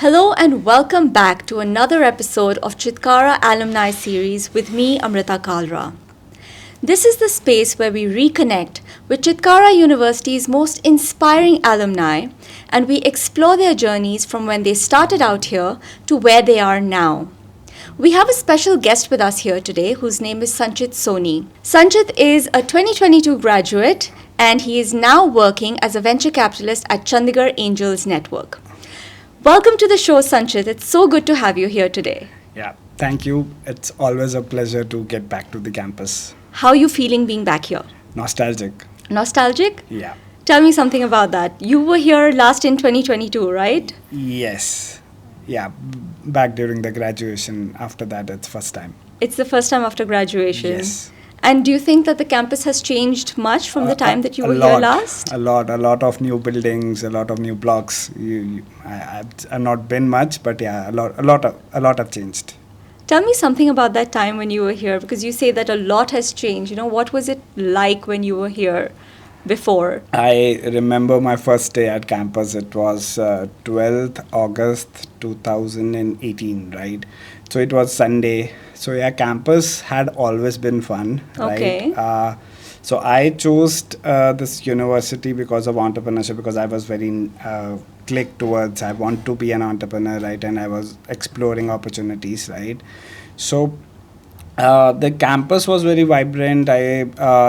Hello and welcome back to another episode of Chitkara Alumni series with me, Amrita Kalra. This is the space where we reconnect with Chitkara University's most inspiring alumni and we explore their journeys from when they started out here to where they are now. We have a special guest with us here today whose name is Sanchit Soni. Sanchit is a 2022 graduate and he is now working as a venture capitalist at Chandigarh Angels Network. Welcome to the show, Sanchit. It's so good to have you here today. Yeah, thank you. It's always a pleasure to get back to the campus. How are you feeling being back here? Nostalgic. Nostalgic? Yeah. Tell me something about that. You were here last in 2022, right? Yes. Yeah, back during the graduation. After that, it's first time. It's the first time after graduation. Yes. And do you think that the campus has changed much from the time that you were here last? A lot of new buildings, a lot of new blocks. I've not been much, but yeah, a lot have changed. Tell me something about that time when you were here, because you say that a lot has changed. You know, what was it like when you were here before? I remember my first day at campus. It was 12th August 2018, right? So it was Sunday. So yeah, campus had always been fun, Okay. right? So I chose this university because of entrepreneurship, because I was very clicked towards I want to be an entrepreneur, right? And I was exploring opportunities, right? So the campus was very vibrant. I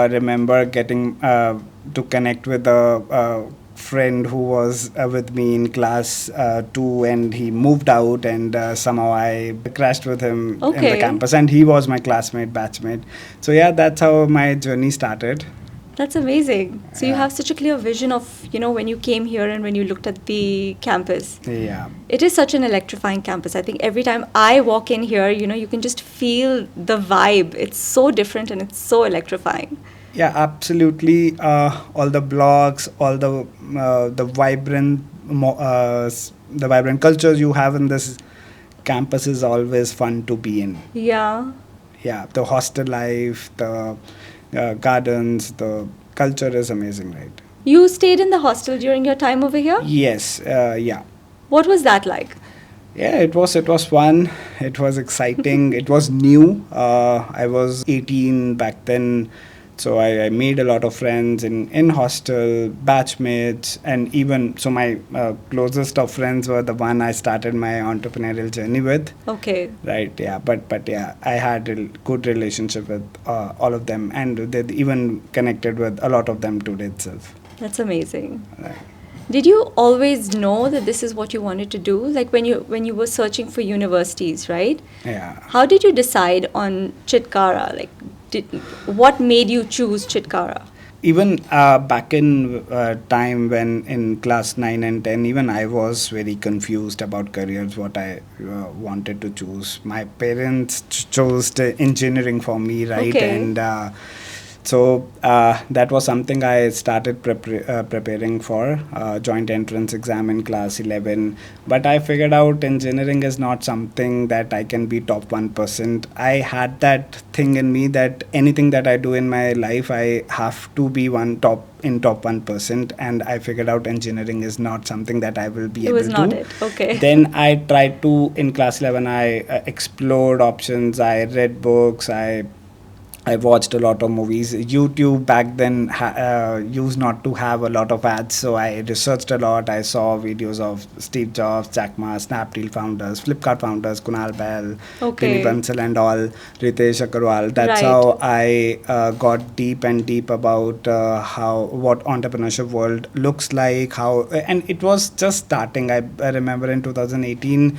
remember getting to connect with a friend who was with me in class 2, and he moved out, and somehow I crashed with him in the campus, and he was my classmate, batchmate. So yeah, that's how my journey started. That's amazing. So you Yeah. have such a clear vision of, you know, when you came here and when you looked at the campus. Yeah. It is such an electrifying campus. I think every time I walk in here, you know, you can just feel the vibe. It's so different and it's so electrifying. Yeah, absolutely. All the blogs, all the vibrant culture you have in this campus is always fun to be in. Yeah. Yeah, the hostel life, the gardens, the culture is amazing, right? You stayed in the hostel during your time over here? Yes, yeah. What was that like? Yeah, it was fun. It was exciting. It was new. I was 18 back then. So I made a lot of friends in hostel, batchmates, and even so my closest of friends were the one I started my entrepreneurial journey with. Okay. Right, yeah, but yeah, I had a good relationship with all of them, and they even connected with a lot of them today itself. That's amazing. Right. Did you always know that this is what you wanted to do? Like when you were searching for universities, right? Yeah. How did you decide on Chitkara? Like, what made you choose Chitkara? Even back in time when in class 9 and 10, even I was very confused about careers, what I wanted to choose. My parents chose the engineering for me, right? Okay. And so that was something I started preparing for, joint entrance exam in class 11. But I figured out engineering is not something that I can be top 1%. I had that thing in me that anything that I do in my life, I have to be top 1%. And I figured out engineering is not something that I will be able to. It was not it. Okay. Then I tried to, in class 11, I explored options. I read books. I watched a lot of movies. YouTube back then used not to have a lot of ads, so I researched a lot. I saw videos of Steve Jobs, Jack Ma, Snapdeal founders, Flipkart founders, Kunal Bell, Okay. Vinny Bansal and all, Ritesh Agarwal. That's Right. how I got deep and deep about what entrepreneurship world looks like. And it was just starting. I remember in 2018,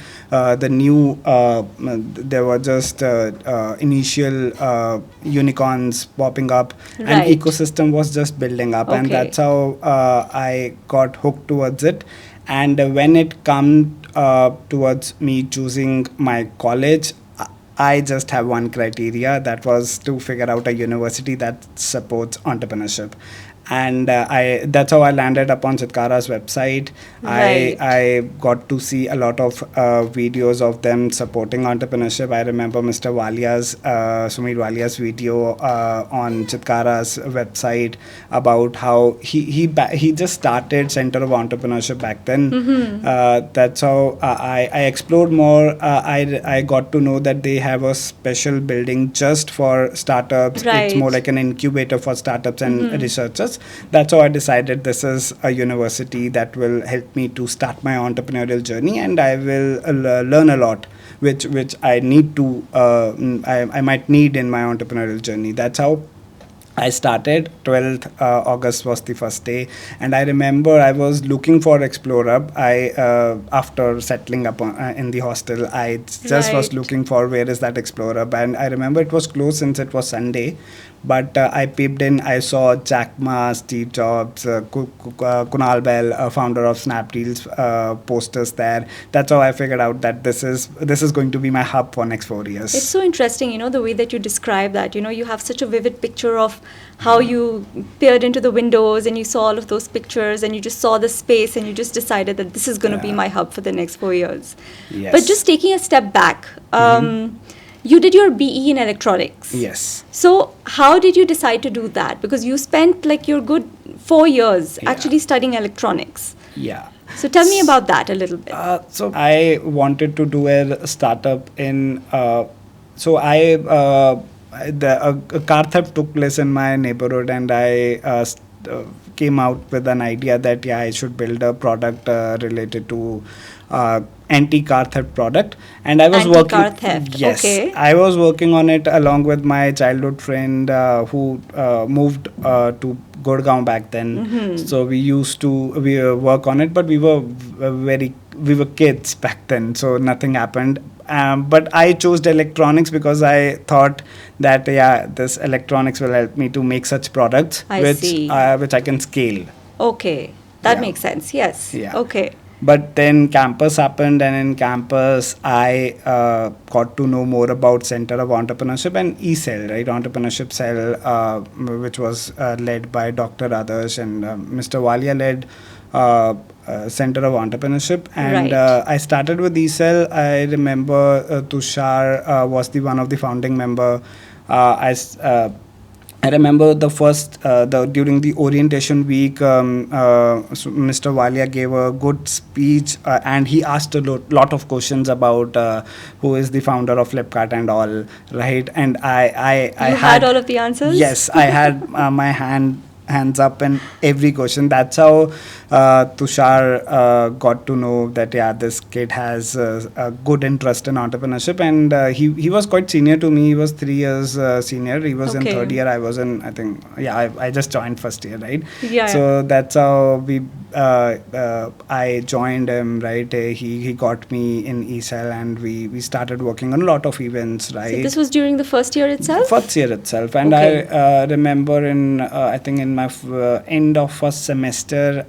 there were just initial unicorns popping up, Right. and ecosystem was just building up, and Okay. that's how I got hooked towards it. And when it come towards me choosing my college, I just have one criteria, that was to figure out a university that supports entrepreneurship. and that's how I landed upon Chitkara's website. Right. I got to see a lot of videos of them supporting entrepreneurship. I remember Mr. Walia's Sumit Walia's video on Chitkara's website about how he just started Center of Entrepreneurship back then. That's how I explored more. I got to know that they have a special building just for startups. Right. It's more like an incubator for startups and researchers. That's how I decided this is a university that will help me to start my entrepreneurial journey, and I will learn a lot which I need to I might need in my entrepreneurial journey. That's how I started. 12th August was the first day, and I remember I was looking for Explore-Up. After settling up in the hostel, I just was Right. looking for where is that Explore-Up, and I remember it was closed since it was Sunday. But I peeped in. I saw Jack Ma, Steve Jobs, Kunal Bell, founder of Snapdeal's posters there. That's how I figured out that this is going to be my hub for next 4 years. It's so interesting, the way that you describe that. You have such a vivid picture of how you peered into the windows and you saw all of those pictures and you just saw the space and you just decided that this is going to be my hub for the next 4 years. Yes. But just taking a step back, you did your BE in electronics. Yes. So how did you decide to do that? Because you spent like your good 4 years Yeah. actually studying electronics. Yeah. So tell me about that a little bit. So I wanted to do a startup in. A car theft took place in my neighborhood, and I came out with an idea that I should build a product related to anti-car theft product, and I was Anti-car working. theft, Yes, okay. I was working on it along with my childhood friend who moved to Gurgaon back then. So we used to work on it, but we were kids back then, so nothing happened. But I chose electronics because I thought that this electronics will help me to make such products I see. which I can scale. Okay, that Yeah. makes sense. Yes. Yeah. Okay. But then campus happened, and in campus I got to know more about Center of Entrepreneurship and eCell, right? Entrepreneurship Cell, which was led by Dr. Adarsh, and Mr. Walia led Center of Entrepreneurship. And Right. I started with eCell. I remember Tushar was one of the founding member. I remember the first during the orientation week, so Mr. Walia gave a good speech, and he asked a lot of questions about who is the founder of Flipkart and all, right? And I You had all of the answers? Yes, I had my hands up in every question. That's how Tushar got to know that this kid has a good interest in entrepreneurship, and he was quite senior to me. He was 3 years senior. He was in Okay. third year. I was in, I think, I just joined first year, right? Yeah. So that's how I joined him, right? He got me in ECEL, and we started working on a lot of events, right? So this was during the first year itself? First year itself, and Okay. I remember I think in my end of first semester,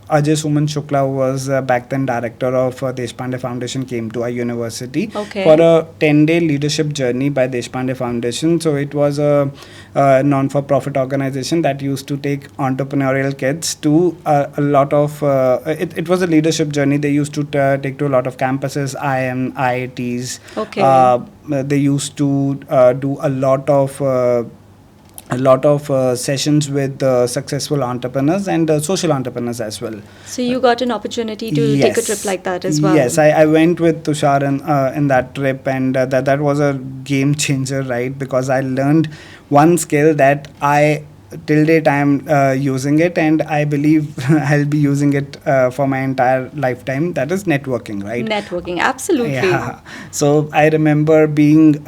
Ajay Suman Shukla, who was back then director of Deshpande Foundation, came to our university Okay. for a 10-day leadership journey by Deshpande Foundation. So it was a non-for-profit organization that used to take entrepreneurial kids to a lot of. It was a leadership journey. They used to take to a lot of campuses, IITs. Okay. They used to do a lot of sessions with successful entrepreneurs and social entrepreneurs as well. So you got an opportunity to take a trip like that as well? Yes, I went with Tushar in that trip, and that was a game changer, right? Because I learned one skill that I till date I am using it, and I believe I'll be using it for my entire lifetime. That is networking, right? Networking, absolutely. Yeah. So I remember being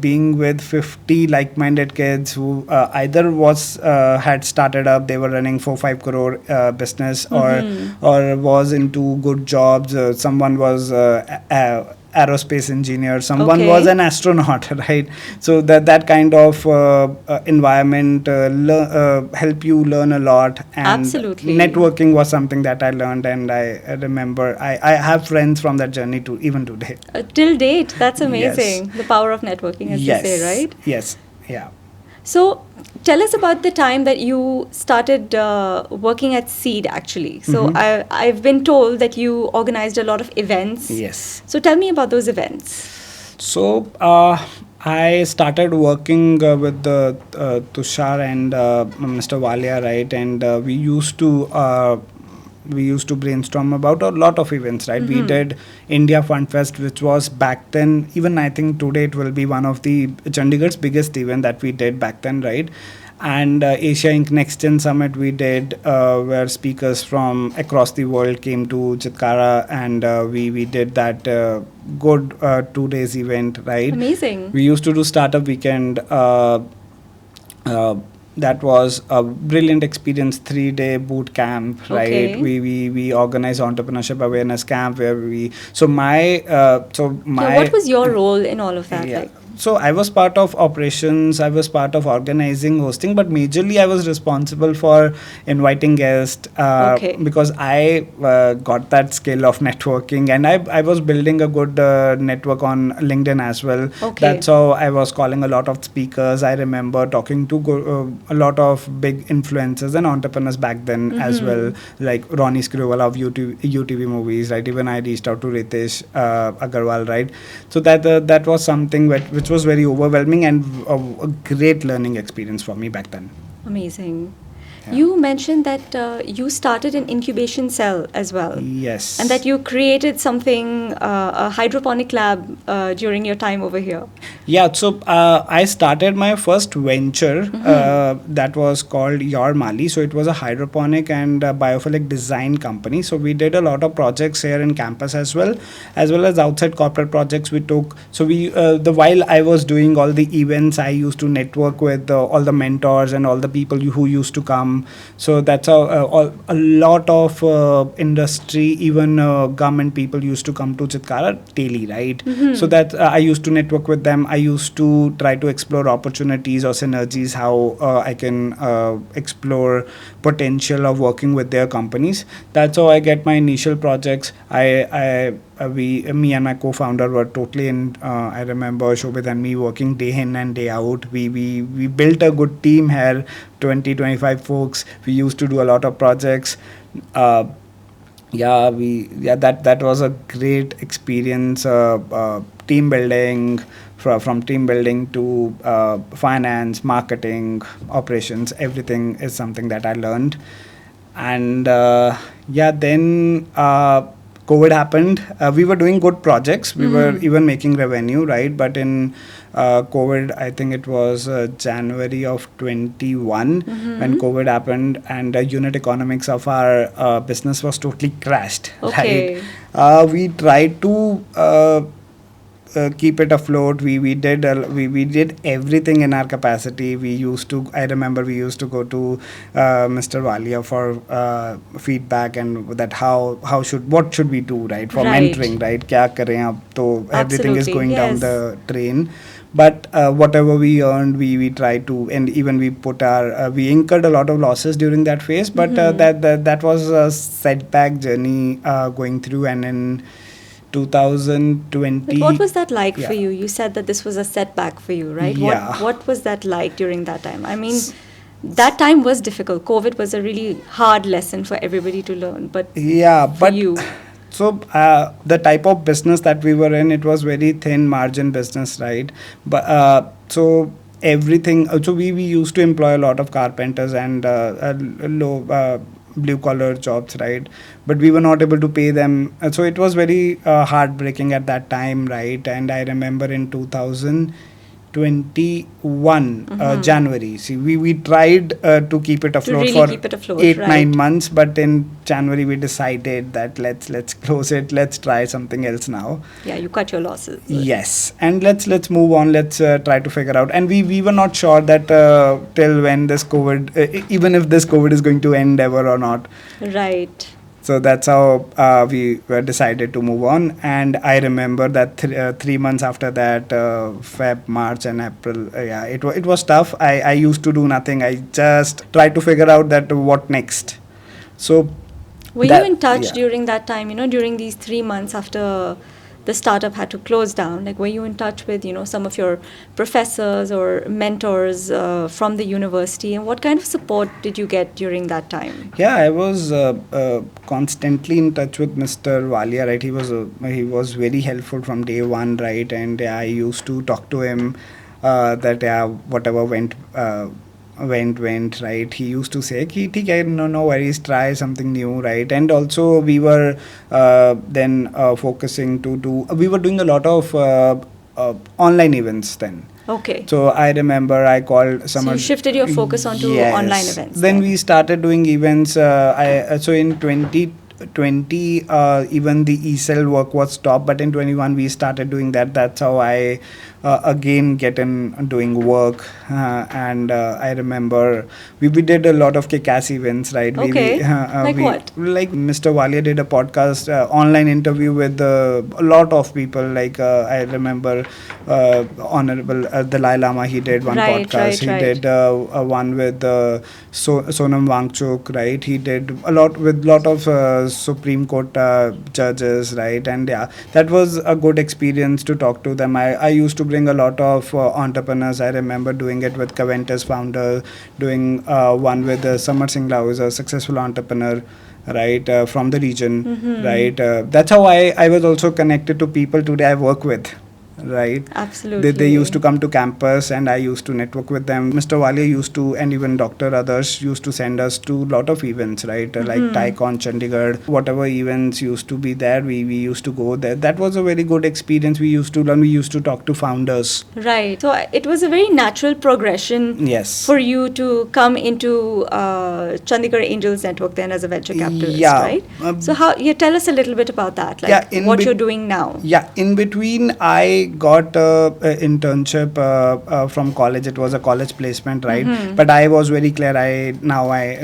being with 50 like-minded kids who either had started up, they were running 4-5 crore business, or was into good jobs. Someone was aerospace engineer, someone Okay. was an astronaut, right? So that kind of environment help you learn a lot, and Absolutely. networking was something that I learned, and I remember I have friends from that journey to even today. Till date, that's amazing. The power of networking, as Yes. you say, right? Yes. Yeah. So tell us about the time that you started working at CEED actually. So I've been told that you organized a lot of events. Yes. So tell me about those events. So I started working with Tushar and Mr. Walia, right? And we used to brainstorm about a lot of events, right? We did India Fun Fest, which was back then, even I think today it will be one of the Chandigarh's biggest event that we did back then, right? And Asia Inc. Next Gen Summit we did, where speakers from across the world came to Chitkara, and we did that good 2 days event, right? Amazing. We used to do Startup Weekend. That was a brilliant experience, 3-day boot camp, right? Okay. We organized entrepreneurship awareness camp where What was your role in all of that? yeah. Like, So I was part of operations, I was part of organizing, hosting, but majorly I was responsible for inviting guests, Okay. because I got that skill of networking, and I was building a good network on LinkedIn as well. Okay. That's how I was calling a lot of speakers. I remember talking to a lot of big influencers and entrepreneurs back then as well, like Ronnie Screwval of UTV movies, right? Even I reached out to Ritesh Agarwal, right? So that was something which was very overwhelming and a great learning experience for me back then. amazing. Yeah. You mentioned that you started an incubation cell as well. Yes. And that you created something, a hydroponic lab during your time over here. Yeah, so I started my first venture that was called Your Mali. So it was a hydroponic and biophilic design company. So we did a lot of projects here in campus as well as outside corporate projects we took. So while I was doing all the events, I used to network with all the mentors and all the people who used to come. So that's how a lot of industry, even government people used to come to Chitkara daily, right? So that I used to network with them. I used to try to explore opportunities or synergies, how I can explore potential of working with their companies. That's how I get my initial projects. Me and my co-founder were totally in. I remember Shobit and me working day in and day out. We built a good team here, 20-25 folks. We used to do a lot of projects. That was a great experience. Team building, from team building to finance, marketing, operations. Everything is something that I learned. And then COVID happened. We were doing good projects. We were even making revenue, right? But in COVID, I think it was January of 21 when COVID happened, and the unit economics of our business was totally crashed. Okay. Right? We tried to keep it afloat. We did everything in our capacity. I remember we used to go to Mr. Walia for feedback, and that what should we do, right, for Right. mentoring, right? Kya kare ab to everything is Absolutely, going down yes. the drain. But whatever we earned, we tried to, and even we incurred a lot of losses during that phase. But that was a setback journey going through, and in 2020. But what was that like Yeah. for you? You said that this was a setback for you, right? Yeah. What was that like during that time? I mean, that time was difficult. COVID was a really hard lesson for everybody to learn. But Yeah, for but you, so the type of business that we were in, it was very thin margin business, right? But so everything. So we used to employ a lot of carpenters and low blue collar jobs, right? But we were not able to pay them. So it was very heartbreaking at that time, right? And I remember in 2021 January. See, we tried to keep it afloat really for keep it afloat, 8-9 right. months, but in January we decided that let's close it. Let's try something else now. yeah, you cut your losses. Yes, and let's move on. Let's try to figure out. And we were not sure that till when this COVID, even if this COVID is going to end ever or not. Right. So that's how we were decided to move on. And I remember that 3 months after that, Feb, March, and April. It was tough. I used to do nothing. I just tried to figure out that what next. So Were that- you in touch yeah. during that time, during these 3 months after the startup had to close down, like, were you in touch with, some of your professors or mentors from the university, and what kind of support did you get during that time? Yeah, I was constantly in touch with Mr. Walia, right? He was very helpful from day one, right? And I used to talk to him that whatever went right. He used to say ki theek hai, no worries, try something new, right? And also we were then focusing to do, we were doing a lot of online events then. Okay. So I remember I called some. So you shifted your focus onto online events. Then we started doing events. So in 2020, even the ESL work was stopped, but in 21 we started doing that. That's how I again get in doing work. And I remember we did a lot of kick-ass events, right? Okay. What? Like Mr. Walia did a podcast, online interview with a lot of people. Like I remember Honorable Dalai Lama, he did one podcast. He did one with Sonam Wangchuk, right? He did a lot with lot of Supreme Court judges, right? And yeah, that was a good experience to talk to them. I used to bring a lot of entrepreneurs. I remember doing it with Caventus founder, doing one with Samar Singla, who is a successful entrepreneur, right, from the region, right? That's how I was also connected to people today I work with. Right. Absolutely. They used to come to campus and I used to network with them. Mr. Walia used to, and even Dr. Others used to send us to a lot of events, right? Like TiECon, Chandigarh, whatever events used to be there, we used to go there. That was a very good experience. We used to learn, we used to talk to founders. Right. So it was a very natural progression for you to come into Chandigarh Angels Network then as a venture capitalist, right? So tell us a little bit about that, like what you're doing now. Yeah, in between I got an internship from college. It was a college placement, right? But I was very clear.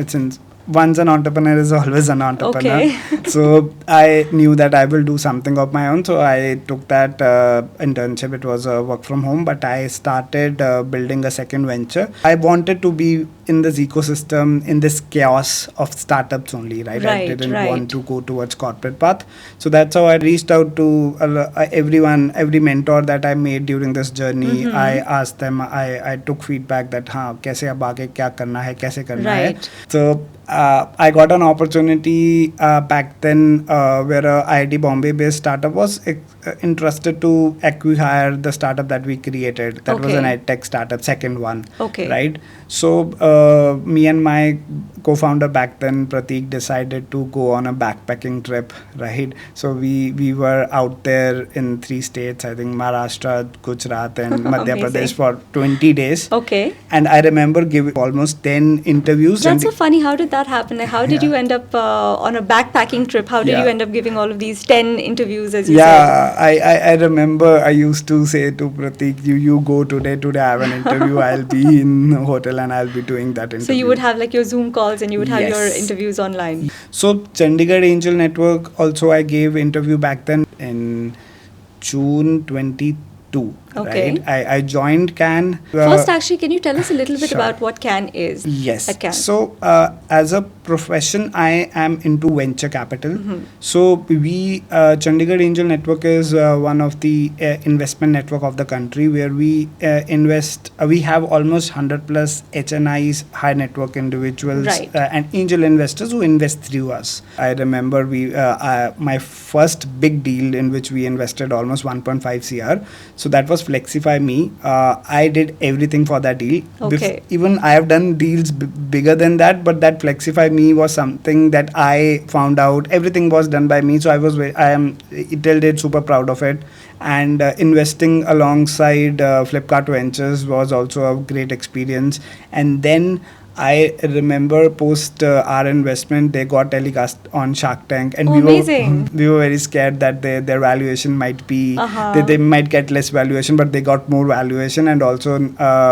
Since once an entrepreneur is always an entrepreneur. Okay. So I knew that I will do something of my own. So I took that internship. It was a work from home, but I started building a second venture. I wanted to be in this ecosystem, in this chaos of startups only, right? I didn't want to go towards corporate path. So that's how I reached out to everyone, every mentor that I made during this journey. I asked them, I took feedback that, kaise ab aage kya karna hai, kaise karna hai. So I got an opportunity back then where a IIT Bombay based startup was interested to acquire the startup that we created. That was an edtech startup, second one. Right? So me and my co-founder back then, Prateek, decided to go on a backpacking trip, right? So we were out there in 3 states, I think Maharashtra, Gujarat and Madhya Pradesh for 20 days. And I remember giving almost 10 interviews. That's so funny. How did that happen? Like, how did you end up on a backpacking trip? How did you end up giving all of these 10 interviews, as you said? I remember I used to say to Prateek, you go today I have an interview. I'll be in a hotel and I'll be doing that interview. So you would have like your Zoom calls and you would have your interviews online. So Chandigarh Angel Network, also I gave interview back then in June 22. Right? I joined CAN. First, actually, can you tell us a little bit about what CAN is? Yes. At CAN? So, as a profession, I am into venture capital. So, Chandigarh Angel Network is one of the investment network of the country where we invest. We have almost 100 plus HNIs, high network individuals, and angel investors who invest through us. I remember my first big deal in which we invested almost 1.5 CR. So that was Flexify Me. I did everything for that deal. Even I have done deals bigger than that, but that Flexify Me was something that I found out. Everything was done by me. So I am till date super proud of it. And investing alongside Flipkart Ventures was also a great experience. And then I remember post our investment, they got telecast on Shark Tank, and we were very scared that their valuation might be they might get less valuation, but they got more valuation, and also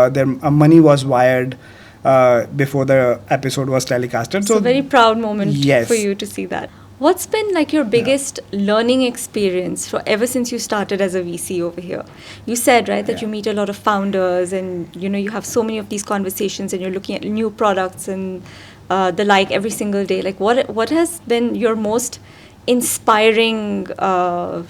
their money was wired before the episode was telecasted. So a very proud moment for you to see that. What's been like your biggest learning experience ever since you started as a VC over here? You said, right, that you meet a lot of founders and, you have so many of these conversations and you're looking at new products and the like every single day. Like what has been your most inspiring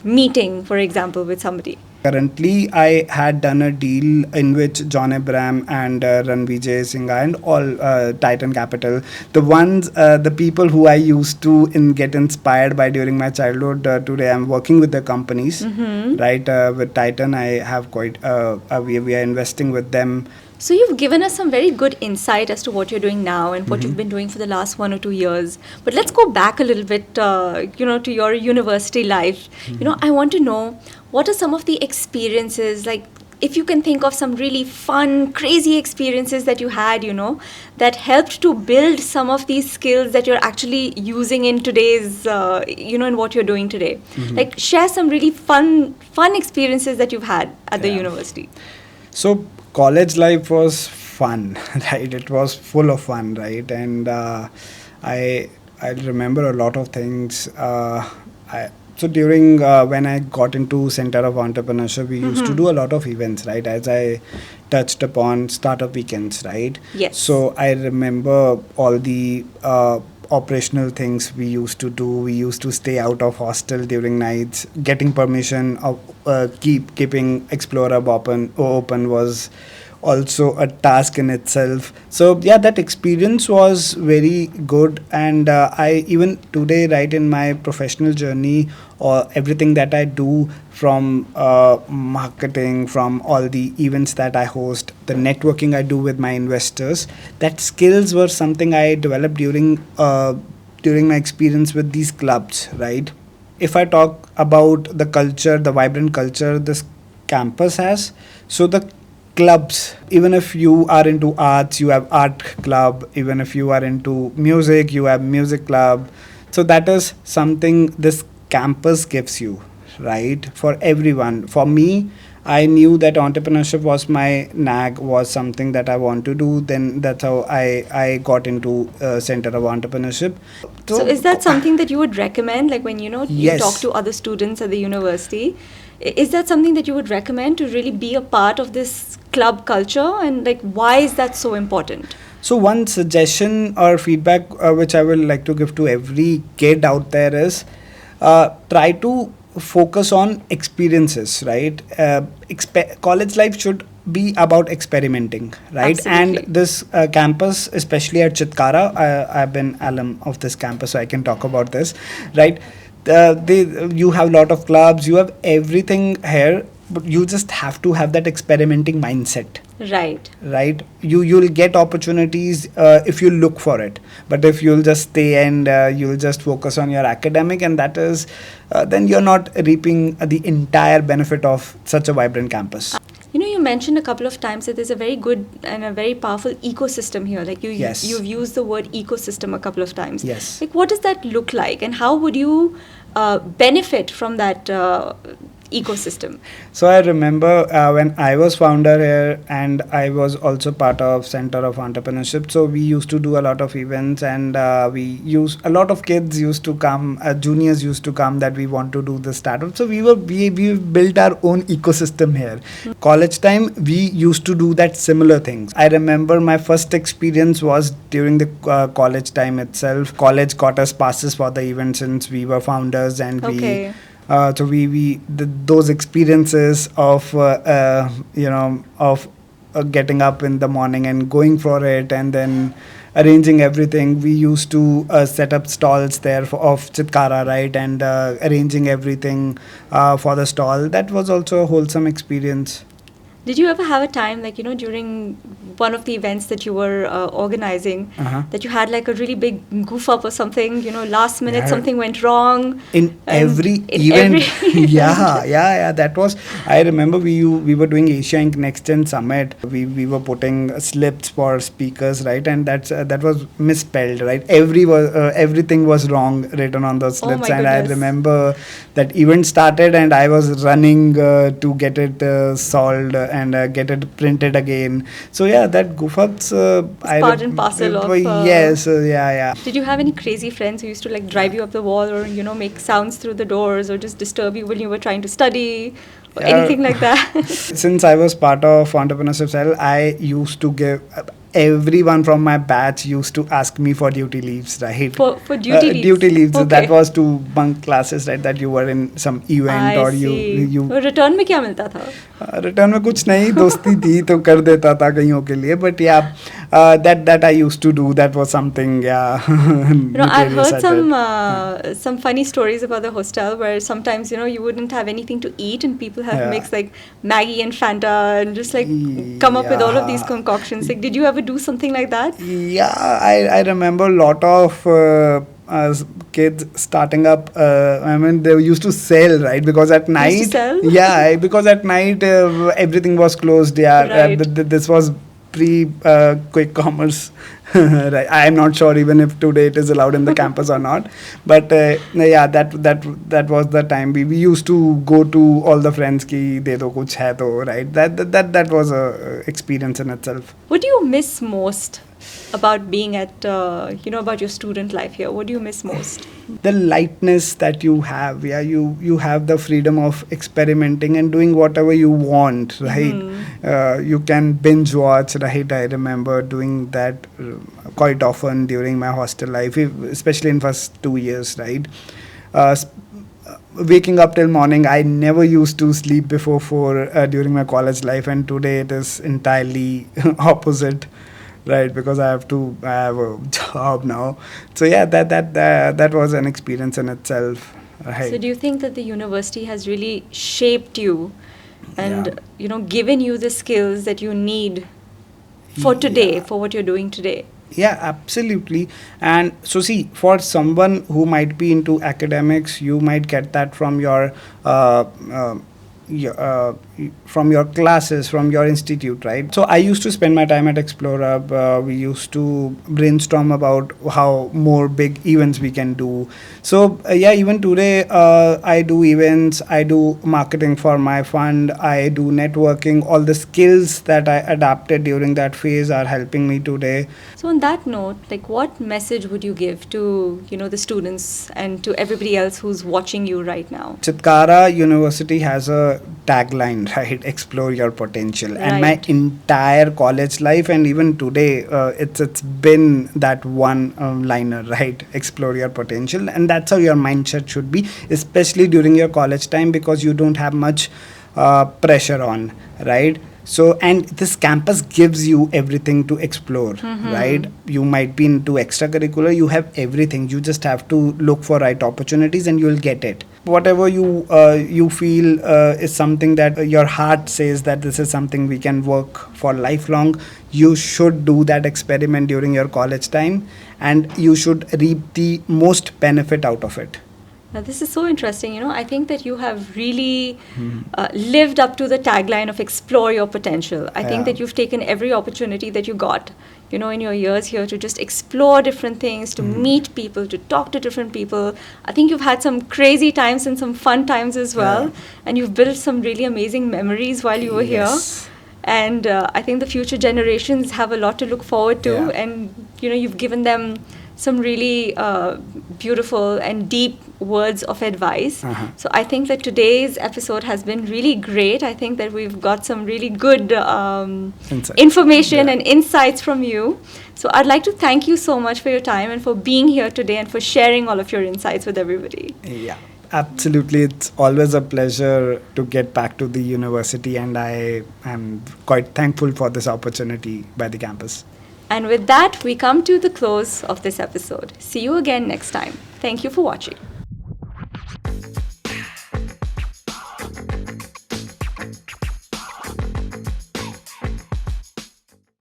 meeting, for example, with somebody? Currently, I had done a deal in which John Abraham and Ranvijay Singh and all Titan Capital, the people who I used to get inspired by during my childhood, today I'm working with the companies, right? With Titan, I have we are investing with them. So you've given us some very good insight as to what you're doing now and what you've been doing for the last 1 or 2 years. But let's go back a little bit, to your university life. I want to know, what are some of the experiences, like if you can think of some really fun, crazy experiences that you had, that helped to build some of these skills that you're actually using in today's, in what you're doing today. Like share some really fun experiences that you've had at the university. So college life was fun, right? It was full of fun, right? And I remember a lot of things. So during when I got into Center of Entrepreneurship, we used to do a lot of events, right? As I touched upon startup weekends, right? Yes. So I remember all the operational things we used to do. We used to stay out of hostel during nights. Getting permission of keeping Explore Hub open was also a task in itself. So yeah, that experience was very good, and I even today, right, in my professional journey, or everything that I do, from marketing, from all the events that I host, the networking I do with my investors, that skills were something I developed during my experience with these clubs, right? If I talk about the culture, the vibrant culture this campus has, so the clubs, even if you are into arts, you have art club. Even if you are into music, you have music club. So that is something this campus gives you, right? For everyone. For me, I knew that entrepreneurship was my nag, was something that I want to do. Then that's how I got into Center of Entrepreneurship. So is that something that you would recommend, like when you Yes. talk to other students at the university? Is that something that you would recommend, to really be a part of this club culture, and like why is that so important? So one suggestion or feedback which I would like to give to every kid out there is, try to focus on experiences, right? College life should be about experimenting, right? Absolutely. And this campus, especially at Chitkara, I've been alum of this campus, so I can talk about this, right? You have a lot of clubs, you have everything here, but you just have to have that experimenting mindset, right? You'll get opportunities if you look for it, but if you'll just stay and you'll just focus on your academic, and that is then you're not reaping the entire benefit of such a vibrant campus. You mentioned a couple of times that there's a very good and a very powerful ecosystem here. Like Yes. you've used the word ecosystem a couple of times. Yes. Like what does that look like, and how would you benefit from that ecosystem? So I remember when I was founder here, and I was also part of Center of Entrepreneurship. So we used to do a lot of events, and a lot of kids used to come, juniors used to come, that we want to do the startup. So we built our own ecosystem here. College time, we used to do that similar things. I remember my first experience was during the college time itself. College got us passes for the event since we were founders, and Okay. so those experiences of getting up in the morning and going for it, and then arranging everything. We used to set up stalls there of Chitkara, right, and arranging everything for the stall. That was also a wholesome experience. Did you ever have a time, like, during one of the events that you were organizing, that you had like a really big goof up or something, last minute Yeah. something went wrong? In every event. Yeah, that was, I remember we were doing Asia Inc. Next Gen Summit. We were putting slips for speakers, right, and that was misspelled, right? Everything was wrong written on those Oh slips. my And I goodness. remember that event started, and I was running to get it solved and get it printed again. So yeah, that goof ups, part and parcel of, yes, yeah. Did you have any crazy friends who used to like drive you up the wall, or make sounds through the doors, or just disturb you when you were trying to study, or anything like that? Since I was part of Entrepreneurship Cell, I used to give, everyone from my batch used to ask me for duty leaves, right? For duty leaves? Duty leaves. Okay. That was to bunk classes, right? That you were in some event I or see. you तो return में क्या मिलता था? Return में कुछ नहीं, दोस्ती थी तो कर देता था कईयों के लिए, बट या that I used to do. That was something, yeah. I've nefarious heard I did. some funny stories about the hostel where sometimes you wouldn't have anything to eat and people have Yeah. mixed like Maggie and Fanta and just like come up with all of these Yeah. concoctions. Like, did you ever do something like that? Yeah, I remember a lot of kids starting up. I mean, they used to sell, right? Because at night, Used to sell? yeah, because at night everything was closed. Yeah, Right. this was pre quick commerce. Right. I am not sure even if today it is allowed in the campus or not. But yeah, that was the time we used to go to all the friends ki de do kuch hai to, right? That was a experience in itself. What do you miss most about being at about your student life here? What do you miss most? The lightness that you have. Yeah, you have the freedom of experimenting and doing whatever you want, right? You can binge watch, right? I remember doing that quite often during my hostel life, especially in first 2 years, right? Waking up till morning. I never used to sleep before 4 during my college life, and today it is entirely opposite, right? Because I have a job now. So yeah, that was an experience in itself, right? So do you think that the university has really shaped you and Yeah. given you the skills that you need for today, Yeah. for what you're doing today? Yeah, absolutely. And so, see, for someone who might be into academics, you might get that from uh, uh, from your classes, from your institute, right? So I used to spend my time at Explore. We used to brainstorm about how more big events we can do. So yeah, even today I do events, I do marketing for my fund, I do networking. All the skills that I adapted during that phase are helping me today. So on that note, like what message would you give to, the students and to everybody else who's watching you right now? Chitkara University has a tagline, right? Explore your potential. And my Right. entire college life and even today, it's been that one liner, right? Explore your potential, and that's how your mindset should be, especially during your college time, because you don't have much pressure on, right? So, and this campus gives you everything to explore, right? You might be into extracurricular, you have everything. You just have to look for right opportunities and you'll get it. Whatever you feel is something that your heart says that this is something we can work for lifelong. You should do that experiment during your college time, and you should reap the most benefit out of it. Now, this is so interesting. I think that you have really lived up to the tagline of explore your potential. I think Yeah. that you've taken every opportunity that you got, in your years here to just explore different things, to meet people, to talk to different people. I think you've had some crazy times and some fun times as well. Yeah. And you've built some really amazing memories while you were here. Yes. And I think the future generations have a lot to look forward to. Yeah. And, you've given them some really beautiful and deep words of advice. So I think that today's episode has been really great. I think that we've got some really good information and insights from you. So I'd like to thank you so much for your time and for being here today and for sharing all of your insights with everybody. Yeah, absolutely. It's always a pleasure to get back to the university, and I am quite thankful for this opportunity by the campus. And with that, we come to the close of this episode. See you again next time. Thank you for watching.